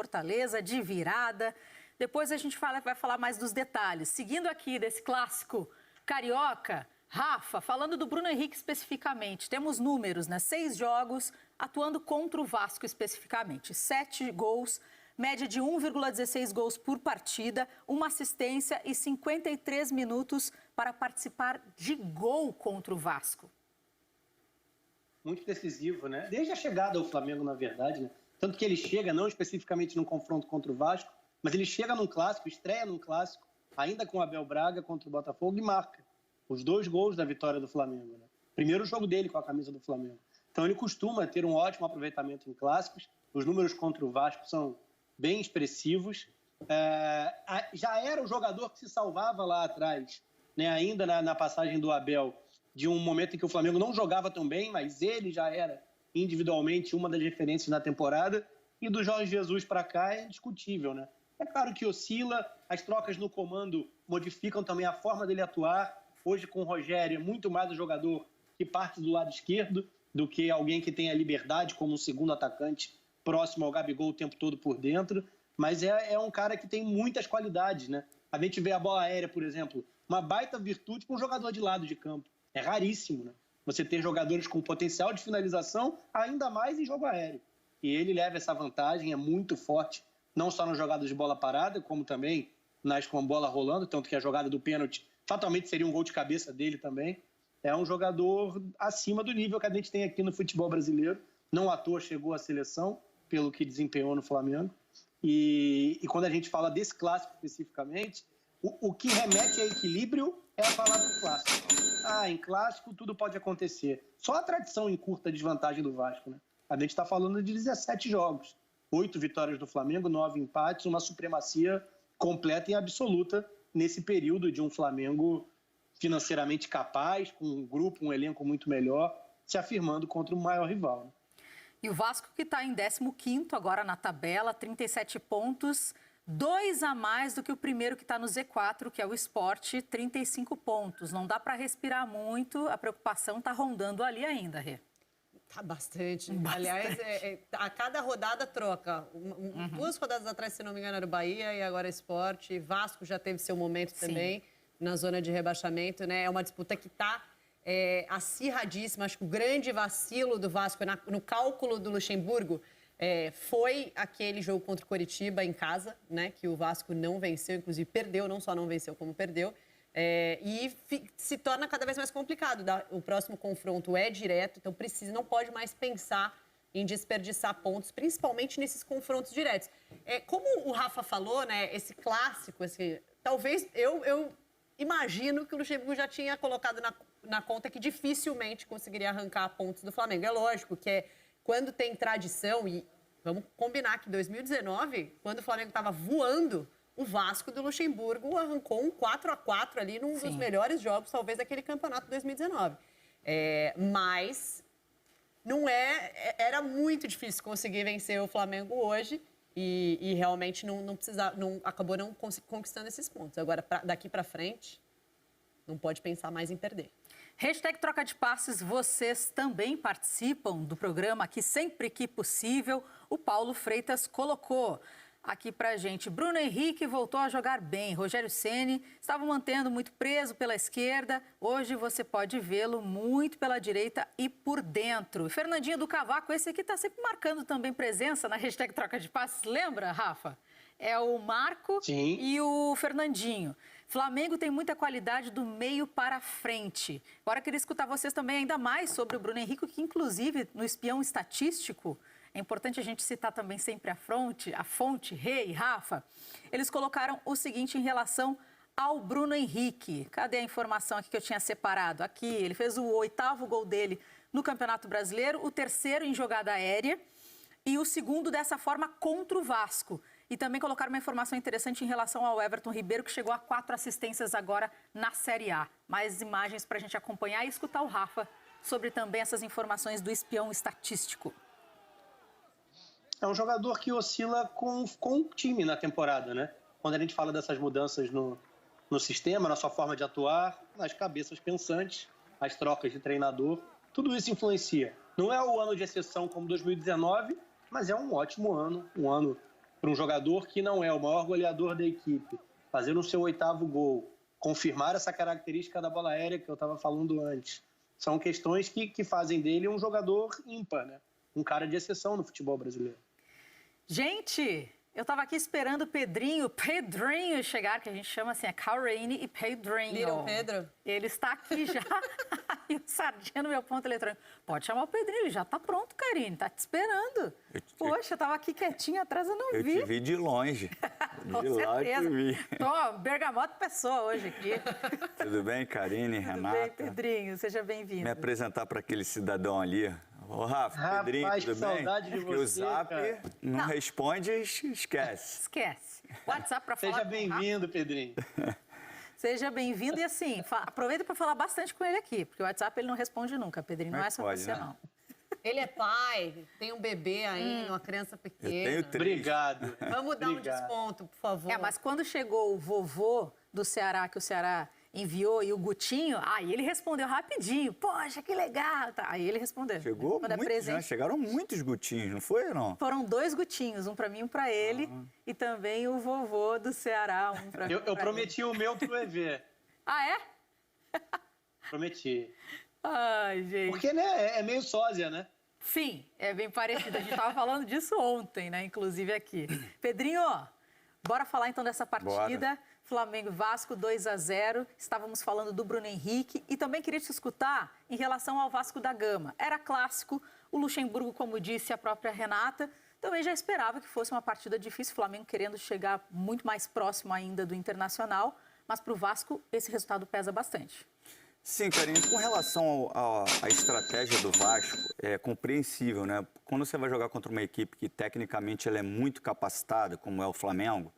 Fortaleza, de virada. Depois a gente vai falar mais dos detalhes. Seguindo aqui desse clássico carioca, Rafa, falando do Bruno Henrique especificamente, temos números, né? 6 jogos atuando contra o Vasco especificamente, 7 gols, média de 1,16 gols por partida, uma assistência e 53 minutos para participar de gol contra o Vasco. Muito decisivo, né? Desde a chegada ao Flamengo, na verdade, né? Tanto que ele chega, não especificamente num confronto contra o Vasco, mas ele chega num clássico, estreia num clássico, ainda com o Abel Braga contra o Botafogo e marca os 2 gols da vitória do Flamengo, né? Primeiro jogo dele com a camisa do Flamengo. Então ele costuma ter um ótimo aproveitamento em clássicos, os números contra o Vasco são bem expressivos. Já era o jogador que se salvava lá atrás, né? Ainda na passagem do Abel, de um momento em que o Flamengo não jogava tão bem, mas ele já era individualmente uma das referências na temporada, e do Jorge Jesus para cá é indiscutível, né? É claro que oscila, as trocas no comando modificam também a forma dele atuar. Hoje com o Rogério é muito mais um jogador que parte do lado esquerdo do que alguém que tenha liberdade como um segundo atacante próximo ao Gabigol o tempo todo por dentro, mas é um cara que tem muitas qualidades, né? A gente vê a bola aérea, por exemplo, uma baita virtude para um jogador de lado de campo. É raríssimo, né? Você ter jogadores com potencial de finalização, ainda mais em jogo aéreo. E ele leva essa vantagem, é muito forte, não só nas jogadas de bola parada, como também nas com a bola rolando, tanto que a jogada do pênalti fatalmente seria um gol de cabeça dele também. É um jogador acima do nível que a gente tem aqui no futebol brasileiro. Não à toa chegou à seleção, pelo que desempenhou no Flamengo. E quando a gente fala desse clássico especificamente, o que remete a equilíbrio é a palavra clássico. Em clássico tudo pode acontecer. Só a tradição encurta a desvantagem do Vasco, né? A gente está falando de 17 jogos. 8 vitórias do Flamengo, 9 empates, uma supremacia completa e absoluta nesse período de um Flamengo financeiramente capaz, com um grupo, um elenco muito melhor, se afirmando contra o maior rival, né? E o Vasco que está em 15º agora na tabela, 37 pontos, 2 a mais do que o primeiro que está no Z4, que é o Sport, 35 pontos. Não dá para respirar muito, a preocupação está rondando ali ainda, Rê. Tá bastante. Aliás, a cada rodada troca. 2 rodadas atrás, se não me engano, era o Bahia e agora é Sport. Vasco já teve seu momento também na zona de rebaixamento, né? É uma disputa que está acirradíssima. Acho que o grande vacilo do Vasco no cálculo do Luxemburgo foi aquele jogo contra o Coritiba em casa, né? Que o Vasco não venceu, inclusive perdeu, não só não venceu, como perdeu. E se torna cada vez mais complicado. O próximo confronto é direto, então não pode mais pensar em desperdiçar pontos, principalmente nesses confrontos diretos. Como o Rafa falou, né, esse clássico, talvez eu imagino que o Luxemburgo já tinha colocado na conta que dificilmente conseguiria arrancar pontos do Flamengo. É lógico que quando tem tradição, e vamos combinar que em 2019, quando o Flamengo estava voando, o Vasco do Luxemburgo arrancou um 4-4 ali num dos melhores jogos, talvez, daquele campeonato de 2019. Mas não era muito difícil conseguir vencer o Flamengo hoje e realmente acabou não conquistando esses pontos. Agora, daqui para frente, não pode pensar mais em perder. Hashtag Troca de Passes, vocês também participam do programa aqui sempre que possível. O Paulo Freitas colocou aqui pra gente: Bruno Henrique voltou a jogar bem. Rogério Ceni estava mantendo muito preso pela esquerda. Hoje você pode vê-lo muito pela direita e por dentro. E Fernandinho do Cavaco, esse aqui está sempre marcando também presença na hashtag Troca de Passes. Lembra, Rafa? É o Marco e o Fernandinho. Flamengo tem muita qualidade do meio para frente. Agora eu queria escutar vocês também ainda mais sobre o Bruno Henrique, que inclusive no espião estatístico, é importante a gente citar também sempre a fonte, Rê e Rafa. Eles colocaram o seguinte em relação ao Bruno Henrique. Cadê a informação aqui que eu tinha separado? Aqui, ele fez o 8º gol dele no Campeonato Brasileiro, o 3º em jogada aérea e o 2º dessa forma contra o Vasco. E também colocaram uma informação interessante em relação ao Everton Ribeiro, que chegou a 4 assistências agora na Série A. Mais imagens para a gente acompanhar e escutar o Rafa sobre também essas informações do espião estatístico. É um jogador que oscila com o time na temporada, né? Quando a gente fala dessas mudanças no sistema, na sua forma de atuar, nas cabeças pensantes, as trocas de treinador, tudo isso influencia. Não é o ano de exceção como 2019, mas é um ótimo ano, um ano para um jogador que não é o maior goleador da equipe, fazer o seu 8º gol, confirmar essa característica da bola aérea que eu estava falando antes, são questões que fazem dele um jogador ímpar, né? Um cara de exceção no futebol brasileiro. Gente, eu estava aqui esperando o Pedrinho chegar, que a gente chama assim, é Karine e Pedrinho. Little Pedro. Ele está aqui já. E o Sardinha no meu ponto eletrônico. Pode chamar o Pedrinho, ele já está pronto, Karine, está te esperando. Poxa, eu estava aqui quietinha atrás, eu não vi. Eu te vi de longe. Com De lá eu te vi. Tô bergamota pessoa hoje aqui. Tudo bem, Karine, Renata? Tudo bem, Pedrinho, seja bem-vindo. Me apresentar para aquele cidadão ali. Ô, Rafa, Pedrinho, tudo bem? Saudade de você, porque o Zap cara. não responde, esquece. Esquece. WhatsApp para falar. Seja bem-vindo, Pedrinho. Seja bem-vindo e assim, aproveita para falar bastante com ele aqui, porque o WhatsApp ele não responde nunca, Pedrinho, não é só pode, você né? não. Ele é pai, tem um bebê ainda, uma criança pequena. Eu tenho 3. Obrigado. Vamos dar um Obrigado. desconto, por favor. Mas quando chegou o vovô do Ceará, que o Ceará enviou, e o Gutinho, aí ele respondeu rapidinho. Poxa, que legal. Aí ele respondeu. Chegou Quando é muito, presente. né? Chegaram muitos gutinhos, não foi ou não? Foram 2 Gutinhos, um para mim e um para ele, e também o vovô do Ceará, um para mim. Eu prometi o meu pro EV. Ah, é? Prometi. Ai, gente. Porque, né, é meio sósia, né? Sim, é bem parecido. A gente estava falando disso ontem, né? Inclusive aqui. Pedrinho, bora falar então dessa partida. Bora. Flamengo e Vasco 2-0. Estávamos falando do Bruno Henrique e também queria te escutar em relação ao Vasco da Gama. Era clássico, o Luxemburgo, como disse a própria Renata, também já esperava que fosse uma partida difícil. O Flamengo querendo chegar muito mais próximo ainda do Internacional, mas para o Vasco esse resultado pesa bastante. Sim, Karine, com relação à estratégia do Vasco, é compreensível, né? Quando você vai jogar contra uma equipe que tecnicamente ela é muito capacitada, como é o Flamengo,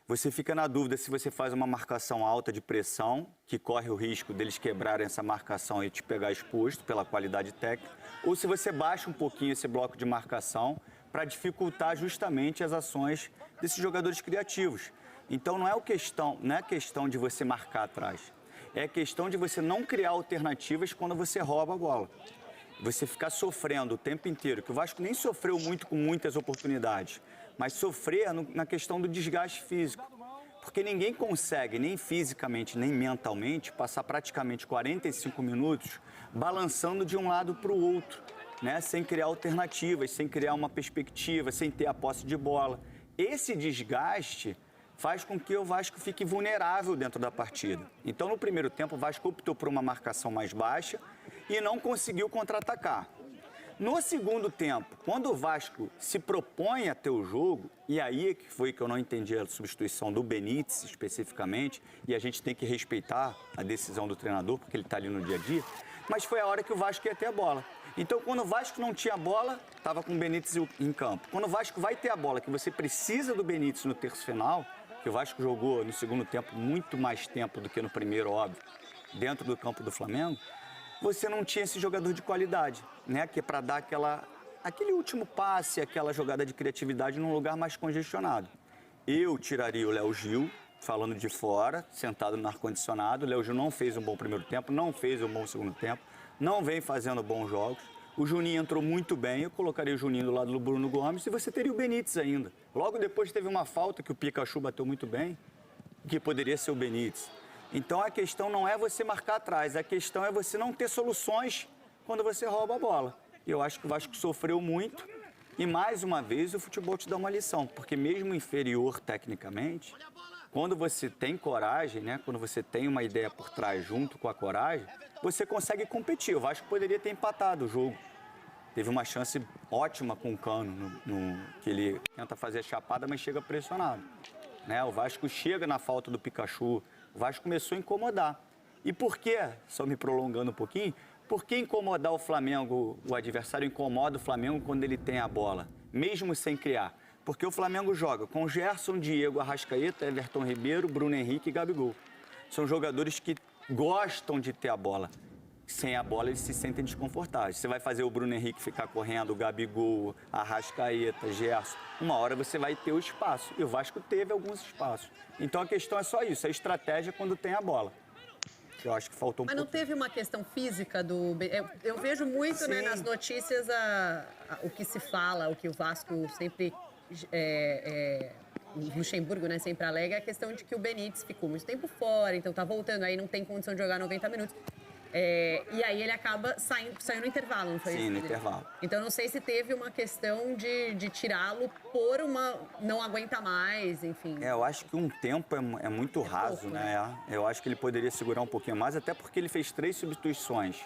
você fica na dúvida se você faz uma marcação alta de pressão, que corre o risco deles quebrarem essa marcação e te pegar exposto pela qualidade técnica, ou se você baixa um pouquinho esse bloco de marcação para dificultar justamente as ações desses jogadores criativos. Então não é questão de você marcar atrás. É questão de você não criar alternativas quando você rouba a bola. Você ficar sofrendo o tempo inteiro, que o Vasco nem sofreu muito com muitas oportunidades, mas sofrer na questão do desgaste físico. Porque ninguém consegue, nem fisicamente, nem mentalmente, passar praticamente 45 minutos balançando de um lado para o outro, né? Sem criar alternativas, sem criar uma perspectiva, sem ter a posse de bola. Esse desgaste faz com que o Vasco fique vulnerável dentro da partida. Então, no primeiro tempo, o Vasco optou por uma marcação mais baixa e não conseguiu contra-atacar. No segundo tempo, quando o Vasco se propõe a ter o jogo, e aí que foi que eu não entendi a substituição do Benítez especificamente, e a gente tem que respeitar a decisão do treinador, porque ele está ali no dia a dia, mas foi a hora que o Vasco ia ter a bola. Então, quando o Vasco não tinha bola, estava com o Benítez em campo. Quando o Vasco vai ter a bola, que você precisa do Benítez no terço final, que o Vasco jogou no segundo tempo muito mais tempo do que no primeiro, óbvio, dentro do campo do Flamengo, você não tinha esse jogador de qualidade, né? Que é para dar aquele último passe, aquela jogada de criatividade num lugar mais congestionado. Eu tiraria o Léo Gil, falando de fora, sentado no ar-condicionado. O Léo Gil não fez um bom primeiro tempo, não fez um bom segundo tempo, não vem fazendo bons jogos. O Juninho entrou muito bem, eu colocaria o Juninho do lado do Bruno Gomes e você teria o Benítez ainda. Logo depois teve uma falta que o Pikachu bateu muito bem, que poderia ser o Benítez. Então a questão não é você marcar atrás, a questão é você não ter soluções quando você rouba a bola. Eu acho que o Vasco sofreu muito e mais uma vez o futebol te dá uma lição, porque mesmo inferior tecnicamente, quando você tem coragem, né, quando você tem uma ideia por trás junto com a coragem, você consegue competir. O Vasco poderia ter empatado o jogo. Teve uma chance ótima com o Cano, que ele tenta fazer a chapada, mas chega pressionado. Né? O Vasco chega na falta do Pikachu, o Vasco começou a incomodar. E por quê? Só me prolongando um pouquinho, por que incomodar o Flamengo? O adversário incomoda o Flamengo quando ele tem a bola, mesmo sem criar. Porque o Flamengo joga com Gerson, Diego, Arrascaeta, Everton Ribeiro, Bruno Henrique e Gabigol. São jogadores que gostam de ter a bola. Sem a bola, eles se sentem desconfortáveis. Você vai fazer o Bruno Henrique ficar correndo, o Gabigol, Arrascaeta, Gerson. Uma hora você vai ter o espaço. E o Vasco teve alguns espaços. Então a questão é só isso, a estratégia quando tem a bola. Eu acho que faltou um pouco. Mas não teve uma questão física do... Eu vejo muito, né, nas notícias o que se fala, o que o Vasco sempre o Luxemburgo, né, sempre alega, é a questão de que o Benítez ficou muito tempo fora, então tá voltando, aí não tem condição de jogar 90 minutos. E aí ele acaba saiu no intervalo, não foi isso? Sim, no intervalo. Então não sei se teve uma questão de tirá-lo por não aguenta mais, enfim. Eu acho que um tempo é muito raso, pouco, né? Eu acho que ele poderia segurar um pouquinho mais, até porque ele fez 3 substituições,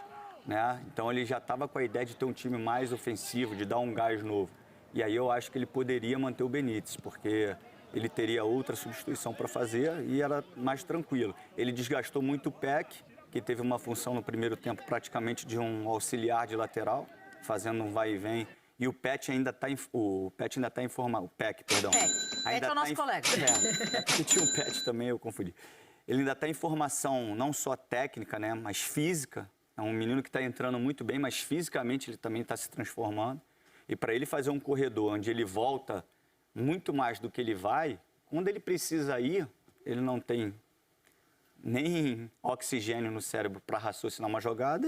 né? Então ele já estava com a ideia de ter um time mais ofensivo, de dar um gás novo. E aí eu acho que ele poderia manter o Benítez, porque ele teria outra substituição para fazer e era mais tranquilo. Ele desgastou muito o Peck, que teve uma função no primeiro tempo praticamente de um auxiliar de lateral, fazendo um vai e vem. E o Peck ainda está em formação. O Peck, perdão. Peck é o nosso colega. Porque tinha um Peck também, eu confundi. Ele ainda está em formação não só técnica, né, mas física. É um menino que está entrando muito bem, mas fisicamente ele também está se transformando. E para ele fazer um corredor onde ele volta muito mais do que ele vai, quando ele precisa ir, ele não tem nem oxigênio no cérebro para raciocinar uma jogada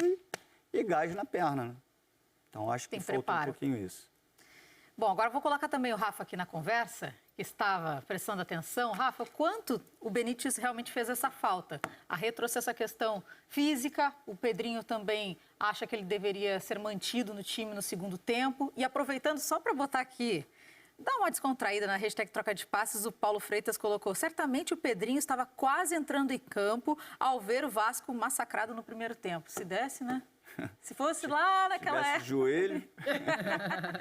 e gás na perna, né? Então, acho que faltou um pouquinho isso. Bom, agora vou colocar também o Rafa aqui na conversa, que estava prestando atenção. Rafa, quanto o Benítez realmente fez essa falta? A Rê trouxe essa questão física, o Pedrinho também acha que ele deveria ser mantido no time no segundo tempo. E aproveitando só para botar aqui, dá uma descontraída na hashtag Troca de Passes, o Paulo Freitas colocou: certamente o Pedrinho estava quase entrando em campo ao ver o Vasco massacrado no primeiro tempo. Se desse, né? Se fosse lá naquela época. Joelho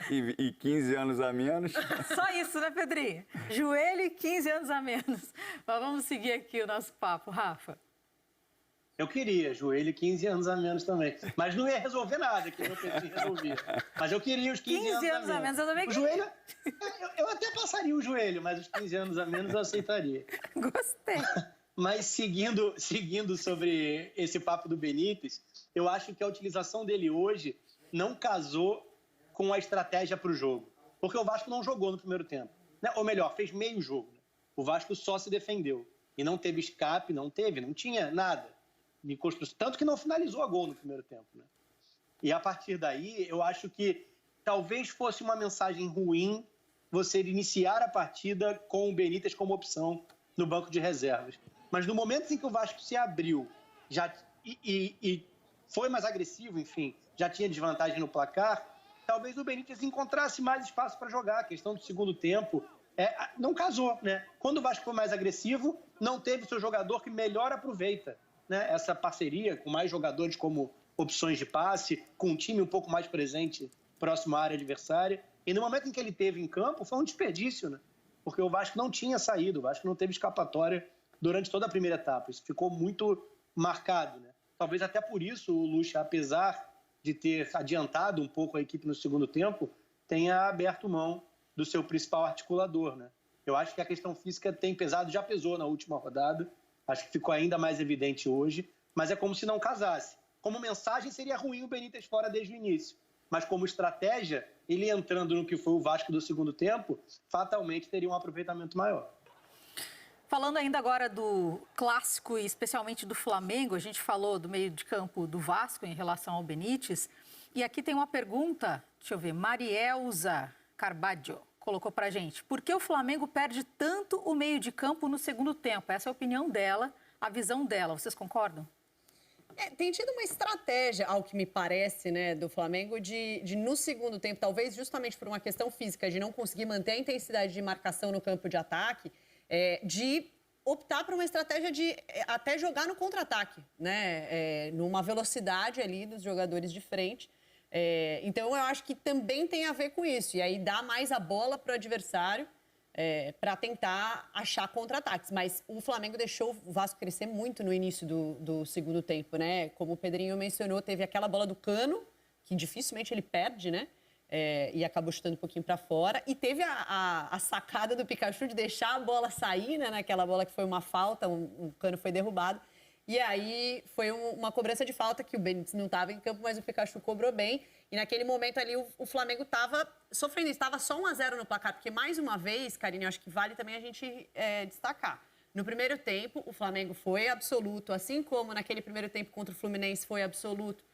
e 15 anos a menos. Só isso, né, Pedrinho? Joelho e 15 anos a menos. Mas vamos seguir aqui o nosso papo, Rafa. Eu queria joelho e 15 anos a menos também. Mas não ia resolver nada, que o meu Pedrinho resolvia. Mas eu queria os 15 anos a menos. Eu também o joelho, eu até passaria o joelho, mas os 15 anos a menos eu aceitaria. Gostei. Mas seguindo sobre esse papo do Benítez, eu acho que a utilização dele hoje não casou com a estratégia para o jogo. Porque o Vasco não jogou no primeiro tempo. Né? Ou melhor, fez meio jogo. Né? O Vasco só se defendeu. E não teve escape, não tinha nada de construção. Tanto que não finalizou a gol no primeiro tempo. Né? E a partir daí, eu acho que talvez fosse uma mensagem ruim você iniciar a partida com o Benítez como opção no banco de reservas. Mas no momento em que o Vasco se abriu e foi mais agressivo, enfim, já tinha desvantagem no placar, talvez o Benítez encontrasse mais espaço para jogar. A questão do segundo tempo não casou, né? Quando o Vasco foi mais agressivo, não teve o seu jogador que melhor aproveita, né? Essa parceria com mais jogadores como opções de passe, com um time um pouco mais presente próximo à área adversária. E no momento em que ele teve em campo, foi um desperdício, né? Porque o Vasco não tinha saído, o Vasco não teve escapatória durante toda a primeira etapa. Isso ficou muito marcado, né? Talvez até por isso o Lucha, apesar de ter adiantado um pouco a equipe no segundo tempo, tenha aberto mão do seu principal articulador, né? Eu acho que a questão física tem pesado, já pesou na última rodada, acho que ficou ainda mais evidente hoje, mas é como se não casasse. Como mensagem, seria ruim o Benítez fora desde o início, mas como estratégia, ele entrando no que foi o Vasco do segundo tempo, fatalmente teria um aproveitamento maior. Falando ainda agora do clássico e especialmente do Flamengo, a gente falou do meio de campo do Vasco em relação ao Benítez. E aqui tem uma pergunta, deixa eu ver, Marielza Carbaggio colocou pra gente: por que o Flamengo perde tanto o meio de campo no segundo tempo? Essa é a opinião dela, a visão dela. Vocês concordam? Tem tido uma estratégia, ao que me parece, né, do Flamengo, de no segundo tempo, talvez justamente por uma questão física, de não conseguir manter a intensidade de marcação no campo de ataque, de optar por uma estratégia de até jogar no contra-ataque, né? Numa velocidade ali dos jogadores de frente. Então, eu acho que também tem a ver com isso. E aí, dá mais a bola para o adversário para tentar achar contra-ataques. Mas o Flamengo deixou o Vasco crescer muito no início do segundo tempo, né? Como o Pedrinho mencionou, teve aquela bola do Cano, que dificilmente ele perde, né? E acabou chutando um pouquinho para fora. E teve a sacada do Pikachu de deixar a bola sair, né? Naquela bola que foi uma falta, o Cano foi derrubado. E aí foi uma cobrança de falta que o Benítez não estava em campo, mas o Pikachu cobrou bem. E naquele momento ali o Flamengo estava sofrendo, estava só 1-0 no placar. Porque mais uma vez, Karine, eu acho que vale também a gente destacar. No primeiro tempo, o Flamengo foi absoluto, assim como naquele primeiro tempo contra o Fluminense foi absoluto.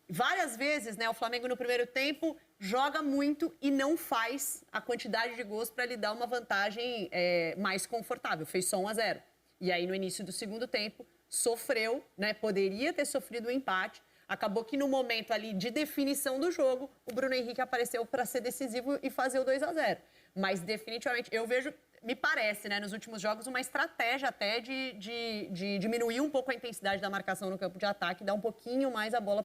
várias vezes, né, o Flamengo no primeiro tempo joga muito e não faz a quantidade de gols para lhe dar uma vantagem mais confortável. Fez só 1-0. E aí, no início do segundo tempo, sofreu, né, poderia ter sofrido um empate. Acabou que no momento ali de definição do jogo, o Bruno Henrique apareceu para ser decisivo e fazer o 2-0. Mas definitivamente, eu vejo, me parece, né, nos últimos jogos, uma estratégia até de diminuir um pouco a intensidade da marcação no campo de ataque, dar um pouquinho mais a bola